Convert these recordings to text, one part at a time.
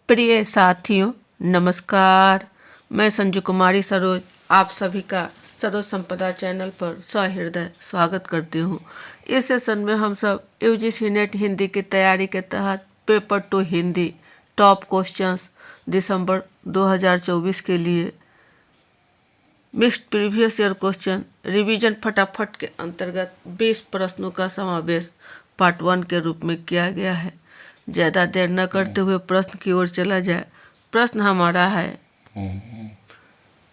प्रिय साथियों, नमस्कार। मैं संजू कुमारी सरोज आप सभी का सरोज संपदा चैनल पर सहृदय स्वागत करती हूँ। इस सेशन में हम सब यूजीसी नेट हिंदी की तैयारी के तहत पेपर 2 हिंदी टॉप क्वेश्चंस दिसंबर 2024 के लिए mixed previous year question revision फटाफट के अंतर्गत 20 प्रश्नों का समावेश पार्ट 1 के रूप में किया गया है। ज़्यादा देर न करते हुए प्रश्न की ओर चला जाए। प्रश्न हमारा है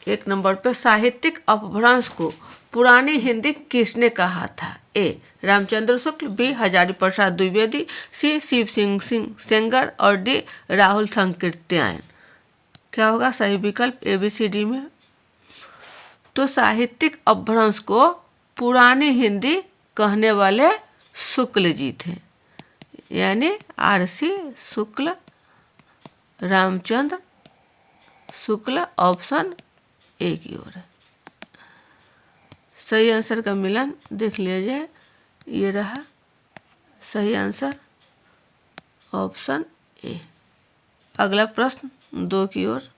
1 नंबर पे, साहित्यिक अपभ्रंश को पुरानी हिंदी किसने कहा था? ए. रामचंद्र शुक्ल, बी. हजारी प्रसाद द्विवेदी, सी. शिव सिंह सेंगर और डी. राहुल संकीर्त्यायन। क्या होगा सही विकल्प ABCD में? तो साहित्यिक अपभ्रंश को पुरानी हिंदी कहने वाले शुक्ल जी थे, यानी RC Shukla, Ramchandra Shukla. Option A की ओर है। सही आंसर का मिलान देख लिया जाए। ये रहा सही आंसर, ऑप्शन ए। अगला प्रश्न 2 की ओर।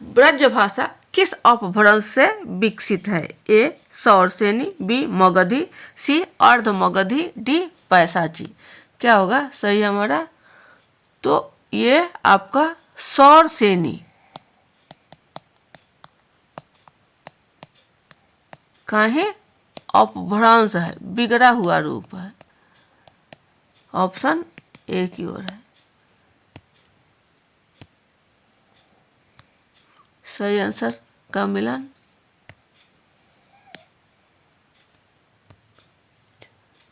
ब्रज भाषा किस अपभ्रंश से विकसित है? ए. सौरसेनी, बी. मगधी, सी. अर्ध मगधी, डी. पैसाची। क्या होगा सही हमारा? तो ये आपका सौरसेनी का ही अपभ्रंश है, बिगड़ा हुआ रूप है। ऑप्शन ए की ओर है। सही आंसर का मिलान।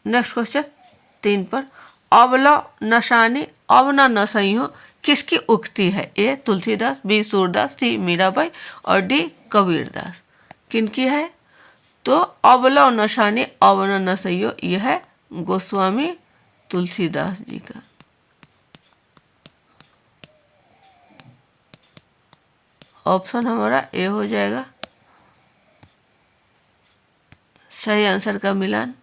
नेक्स्ट क्वेश्चन 3 पर, अवलव नशानी अवना नसइयो किसकी उक्ति है? ए. तुलसीदास, बी. सूरदास, सी. मीराबाई और डी. कबीरदास। किनकी है? तो अवलव नशानी अवना नसइयो यह है गोस्वामी तुलसीदास जी का। ऑप्शन हमारा ए हो जाएगा। सही आंसर का मिलान।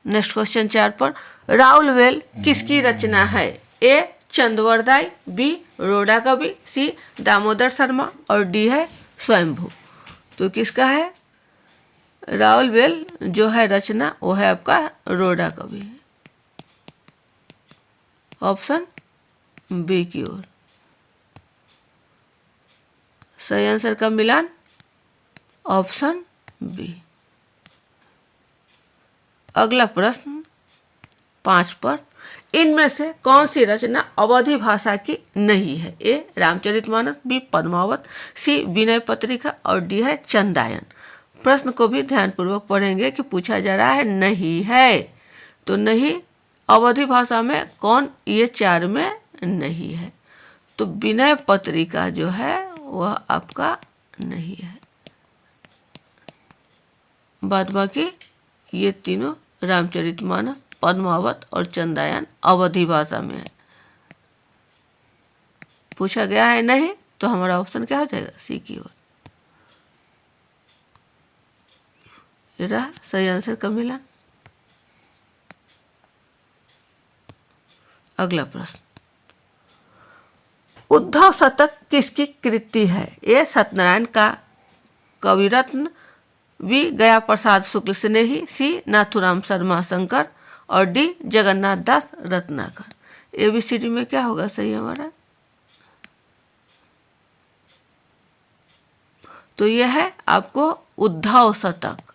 नेक्स्ट क्वेश्चन 4 पर, राउल वेल किसकी रचना है? ए. चंदवरदाई, बी. रोड़ा कवि, सी. दामोदर शर्मा और डी है स्वयंभू। तो किसका है? राउल वेल जो है रचना वो है आपका रोड़ा कवि। ऑप्शन बी की ओर। सही आंसर का मिलान, ऑप्शन बी। अगला प्रश्न 5 पर, इनमें से कौन सी रचना अवधी भाषा की नहीं है? ए. रामचरितमानस, बी. पद्मावत, सी. विनय पत्रिका और डी है चंदायन। प्रश्न को भी ध्यानपूर्वक पढ़ेंगे कि पूछा जा रहा है नहीं है, तो नहीं अवधी भाषा में कौन ये 4 में नहीं है? तो विनय पत्रिका जो है वह आपका नहीं है। बाद बाकी ये तीनों रामचरितमानस, पद्मावत और चंदायन अवधी भाषा में है। पूछा गया है नहीं, तो हमारा ऑप्शन क्या हो जाएगा? सी की ओर। ये रहा सही आंसर का मिलान। अगला प्रश्न, उद्धव शतक किसकी कृति है? ए. सत्यनारायण का कविरत्न, बी. गया प्रसाद शुक्ल स्नेही, सी. नाथुराम शर्मा शंकर और डी. जगन्नाथ दास रत्नाकर। ABCD में क्या होगा सही हमारा? तो यह है आपको उद्धव शतक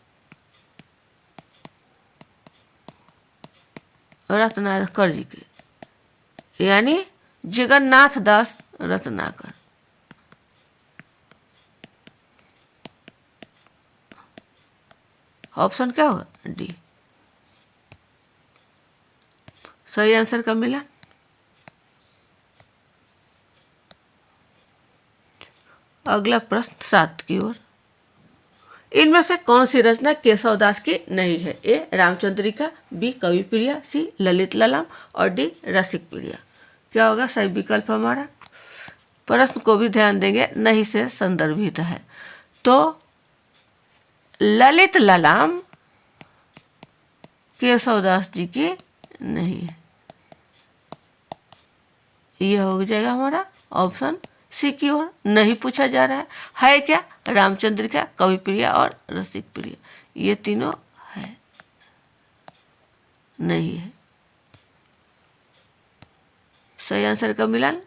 रत्नाकर जी के, यानी जगन्नाथ दास रत्नाकर। ऑप्शन क्या होगा? डी। सही आंसर का मिला। अगला प्रश्न 7 की ओर, इनमें से कौन सी रचना केशवदास की नहीं है? ए. रामचंद्रिका, बी. कविप्रिया, सी. ललित ललाम और डी. रसिक प्रिया। क्या होगा सही विकल्प हमारा? प्रश्न को भी ध्यान देंगे, नहीं से संदर्भित है। तो ललित ललाम केशवदास जी की नहीं है। यह हो जाएगा हमारा ऑप्शन सी की ओर। नहीं पूछा जा रहा है क्या? रामचंद्र का, कवि प्रिय और रसिक प्रिय, ये तीनों है, नहीं है। सही आंसर का मिलान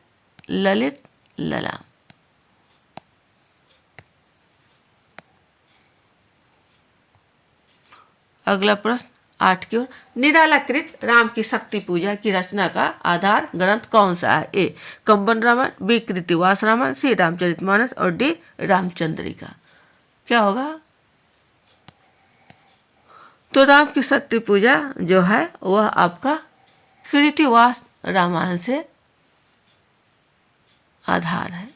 ललित ललाम। अगला प्रश्न 8 की ओर। निरालाकृत राम की शक्ति पूजा की रचना का आधार ग्रंथ कौन सा है? ए कंबन रामायण, बी कृतिवास रामायण, सी रामचरितमानस और डी रामचंद्रिका। क्या होगा? तो राम की शक्ति पूजा जो है वह आपका कृतिवास रामायण से आधार है।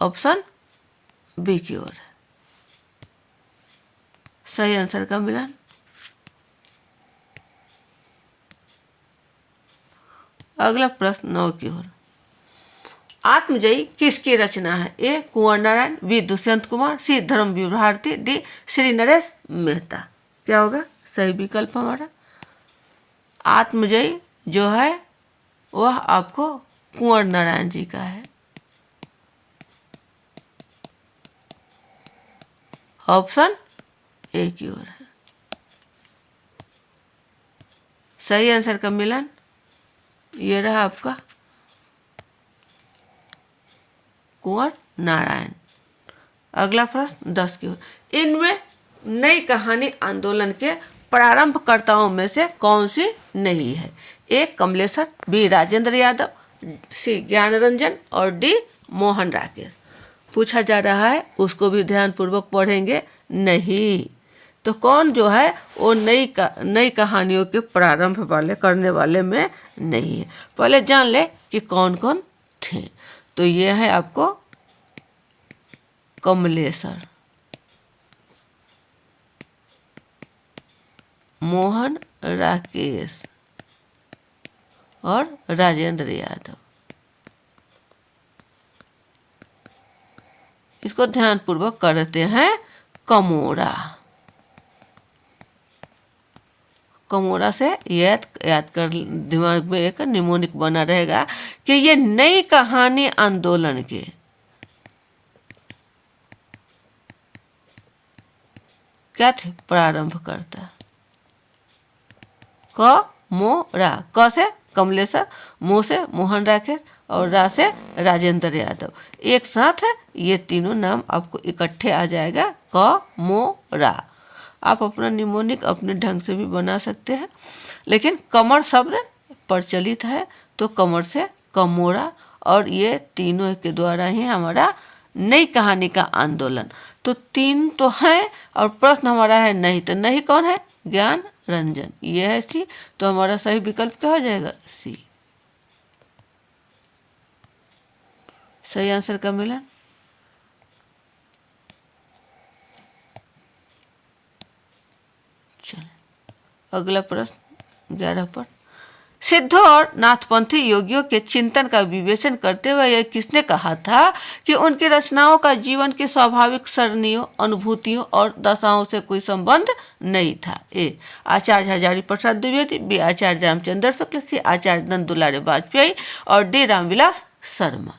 ऑप्शन बी की ओर है सही आंसर का मिलान। अगला प्रश्न 9 की ओर। आत्मजयी किसकी रचना है? ए कुंवर नारायण, बी दुष्यंत कुमार, सी धर्मवीर भारती, डी श्री नरेश मेहता। क्या होगा सही विकल्प हमारा? आत्मजयी जो है वह आपको कुंवर नारायण जी का है। ऑप्शन ए की ओर है सही आंसर का मिलान। ये रहा आपका कुंवर नारायण। अगला प्रश्न 10 की ओर। इनमें नई कहानी आंदोलन के प्रारंभकर्ताओं में से कौन सी नहीं है? ए कमलेश्वर, बी राजेंद्र यादव, सी ज्ञान रंजन और डी मोहन राकेश। पूछा जा रहा है उसको भी ध्यानपूर्वक पढ़ेंगे। नहीं तो कौन जो है वो नई कहानियों के प्रारंभ वाले करने वाले में नहीं है। पहले जान ले कि कौन कौन थे। तो ये है आपको कमलेश्वर, मोहन राकेश और राजेंद्र यादव। इसको ध्यानपूर्वक करते हैं। कमोरा, कमोरा से याद कर, दिमाग में एक निमोनिक बना रहेगा कि ये नई कहानी आंदोलन के क्या थे? प्रारंभकर्ता। कमोरा, क से कमलेश्वर, मो से मोहन राकेश और रा से राजेंद्र यादव। एक साथ ये तीनों नाम आपको इकट्ठे आ जाएगा कमोरा। आप अपना निमोनिक अपने ढंग से भी बना सकते हैं, लेकिन कमर शब्द प्रचलित है तो कमर से कमोरा, और ये तीनों के द्वारा ही हमारा नई कहानी का आंदोलन। तो तीन तो हैं और प्रश्न हमारा है नहीं, तो नहीं कौन है? ज्ञान रंजन, ये है सी। तो हमारा सही विकल्प क्या हो जाएगा? सी। सही आंसर का मिलन। चलिए अगला प्रश्न 11 पर। सिद्धों और नाथपंथी योगियों के चिंतन का विवेचन करते हुए यह किसने कहा था कि उनकी रचनाओं का जीवन की स्वाभाविक सरणियों, अनुभूतियों और दशाओं से कोई संबंध नहीं था? ए आचार्य हजारी प्रसाद द्विवेदी, बी आचार्य रामचंद्र शुक्ल, सी आचार्य नंद दुलारे वाजपेयी और डी रामविलास शर्मा।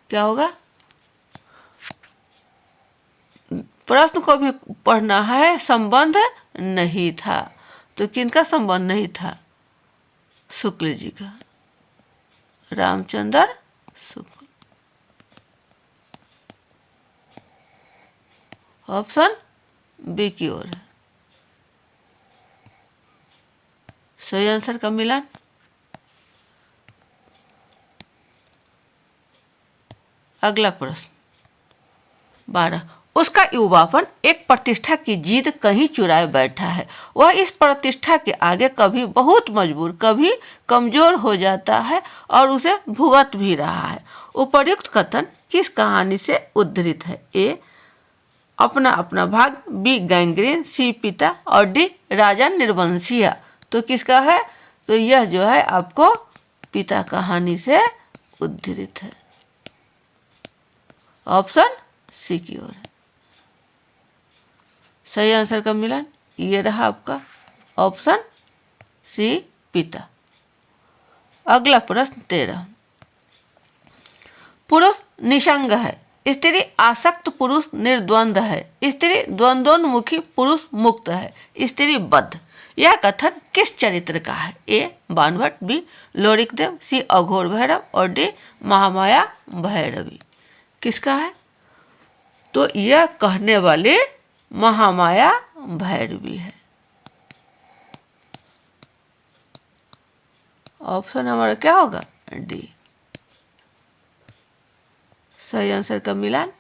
क्या होगा? प्रश्न को भी पढ़ना है। संबंध नहीं था, तो किनका संबंध नहीं था? शुक्ल जी का, रामचंद्र शुक्ल। ऑप्शन बी की ओर है सही आंसर का मिलान। अगला प्रश्न 12। उसका युवापन एक प्रतिष्ठा की जीत कहीं चुराए बैठा है। वह इस प्रतिष्ठा के आगे कभी बहुत मजबूर, कभी कमजोर हो जाता है और उसे भुगत भी रहा है। उपर्युक्त कथन किस कहानी से उद्धृत है? ए अपना अपना भाग, बी गैंग्रीन, सी पिता और डी राजा निर्वंशिया। तो किसका है? तो यह जो है आपको पिता कहानी से उद्धृत है। ऑप्शन सी की ओर है सही आंसर का मिलान। ये रहा आपका ऑप्शन सी पिता। अगला प्रश्न 13। पुरुष निसंग है, स्त्री आसक्त, पुरुष निर्द्वंद है, स्त्री द्वंद्वोन्मुखी, पुरुष मुक्त है, स्त्री बद्ध। यह कथन किस चरित्र का है? ए बाणभट्ट, बी लोरिकदेव, सी अघोर भैरव और डी महामाया भैरवी। किसका है? तो यह कहने वाले महामाया भैरवी है। ऑप्शन हमारा क्या होगा? डी। सही आंसर का मिलान।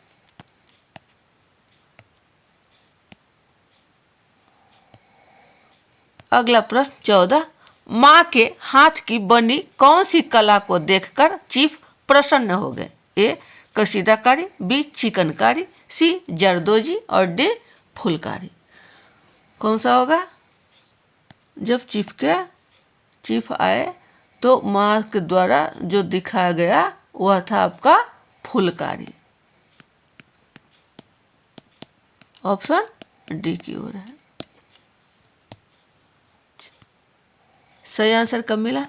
अगला प्रश्न 14। मां के हाथ की बनी कौन सी कला को देखकर चीफ प्रसन्न हो गए? ए कसीदाकारी, बी चिकनकारी, सी जरदोजी और डी फुलकारी। कौन सा होगा? जब चीफ आए तो मां के द्वारा जो दिखाया गया वह था आपका फुलकारी। ऑप्शन डी की ओर है। सही आंसर कब मिला?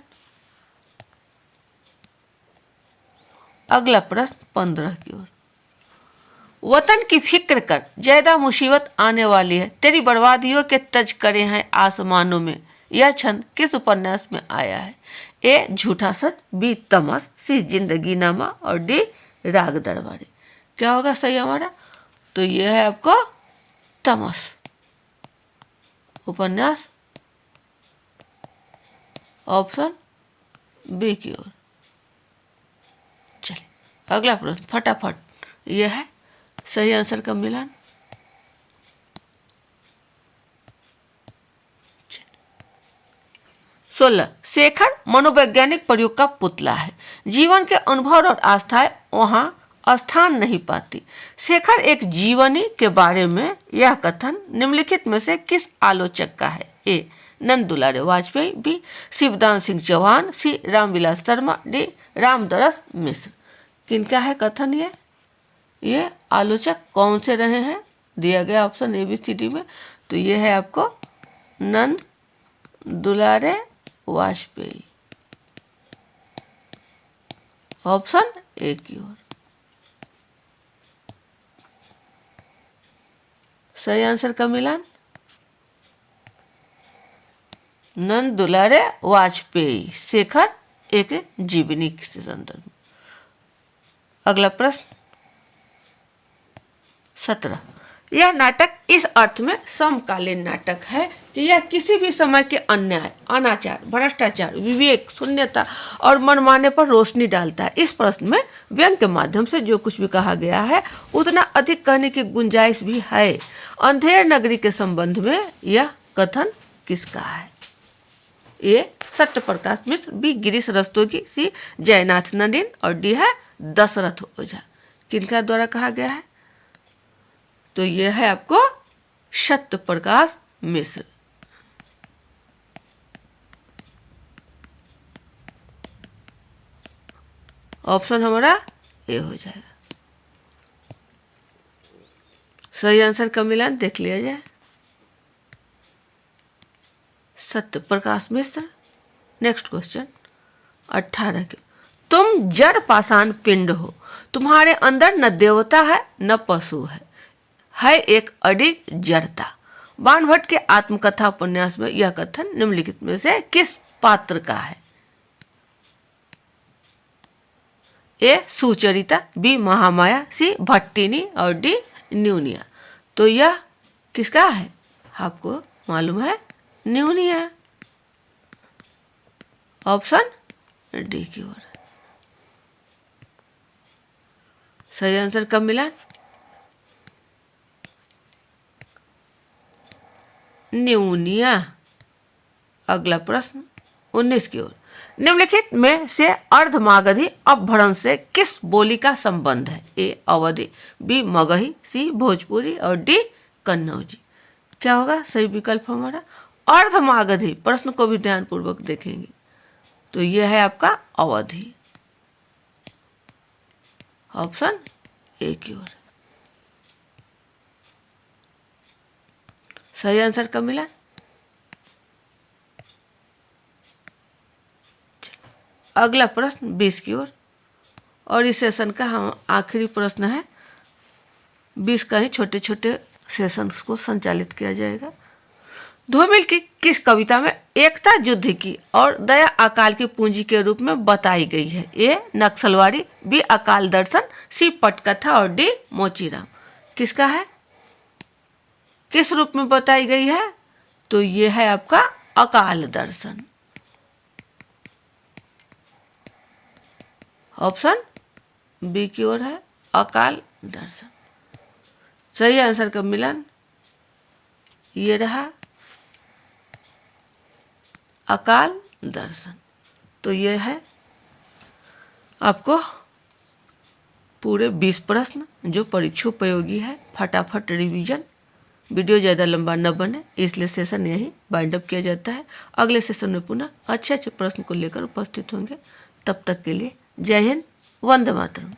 अगला प्रश्न 15 की ओर। वतन की फिक्र कर, ज्यादा मुसीबत आने वाली है, तेरी बर्बादियों के तज करे हैं आसमानों में। यह छंद किस उपन्यास में आया है? ए झूठा सच, बी तमस, सी जिंदगी नामा और डी राग दरबारी। क्या होगा सही हमारा? तो यह है आपको तमस उपन्यास। ऑप्शन बी की ओर। चलिए अगला प्रश्न फटाफट, यह है सही आंसर का मिलान। 16। शेखर मनोवैज्ञानिक प्रयोग का पुतला है, जीवन के अनुभव और आस्थाएं वहां स्थान नहीं पाती। शेखर एक जीवनी के बारे में यह कथन निम्नलिखित में से किस आलोचक का है? ए नंद दुलारे वाजपेयी, बी शिवदान सिंह चौहान, सी रामविलास शर्मा, डी रामदरस मिश्र। किनका है कथन ये आलोचक कौन से रहे हैं? दिया गया option A B C D में। तो ये है आपको नंद दुलारे वाजपेयी। ऑप्शन ए की ओर। सही आंसर का मिलान नंद दुलारे वाजपेयी, शेखर एक जीवनी के संदर्भ में। अगला प्रश्न 17। यह नाटक इस अर्थ में समकालीन नाटक है कि यह किसी भी समय के अन्याय, अनाचार, भ्रष्टाचार, विवेक शून्यता और मनमाने पर रोशनी डालता है। इस प्रश्न में व्यंग के माध्यम से जो कुछ भी कहा गया है उतना अधिक कहने की गुंजाइश भी है। अंधेर नगरी के संबंध में यह कथन किसका है? ए सत्य प्रकाश मिश्र, बी गिरीश रस्तोगी, सी जयनाथ नंदन और डी है दशरथ ओझा। किनका द्वारा कहा गया है? तो यह है आपको सत्य प्रकाश मिश्र। ऑप्शन हमारा ए हो जाएगा। सही आंसर का मिलान देख लिया जाए। सत्य प्रकाश मिश्र। नेक्स्ट क्वेश्चन 18 के। तुम जड़ पाषाण पिंड हो, तुम्हारे अंदर न देवता है न पशु है एक अडिग जड़ता। बाणभट्ट के आत्मकथा उपन्यास में यह कथन निम्नलिखित में से किस पात्र का है? ए सुचरिता, बी महामाया, सी भट्टिनी और डी न्यूनिया। तो यह किसका है? आपको मालूम है न्यूनिया। ऑप्शन डी की ओर। सही आंसर कब मिला? न्यूनिया। अगला प्रश्न 19 की ओर। निम्नलिखित में से अर्धमागधी अपभ्रंश से किस बोली का संबंध है? ए अवधी, बी मगही, सी भोजपुरी और डी कन्नौजी। क्या होगा सही विकल्प हमारा? अर्धमागधी। प्रश्न को भी ध्यानपूर्वक देखेंगे तो यह है आपका अवधी। ऑप्शन ए की ओर। सही आंसर कब मिला? अगला प्रश्न 20 की ओर, और इस सेशन का हम आखिरी प्रश्न है। 20 का ही छोटे छोटे सेशंस को संचालित किया जाएगा। धूमिल की किस कविता में एकता युद्ध की और दया अकाल की पूंजी के रूप में बताई गई है? ए नक्सलवाड़ी, बी अकाल दर्शन, सी पटकथा और डी मोचीराम। किसका है, किस रूप में बताई गई है? तो ये है आपका अकाल दर्शन। ऑप्शन बी की ओर है अकाल दर्शन। सही आंसर का मिलन ये रहा अकाल दर्शन। तो ये है आपको पूरे 20 प्रश्न जो परीक्षा उपयोगी है। फटाफट रिवीजन, वीडियो ज़्यादा लंबा न बने इसलिए सेशन यही बाइंड अप किया जाता है। अगले सेशन में पुनः अच्छे अच्छे प्रश्न को लेकर उपस्थित होंगे। तब तक के लिए जय हिंद, वंदे मातरम।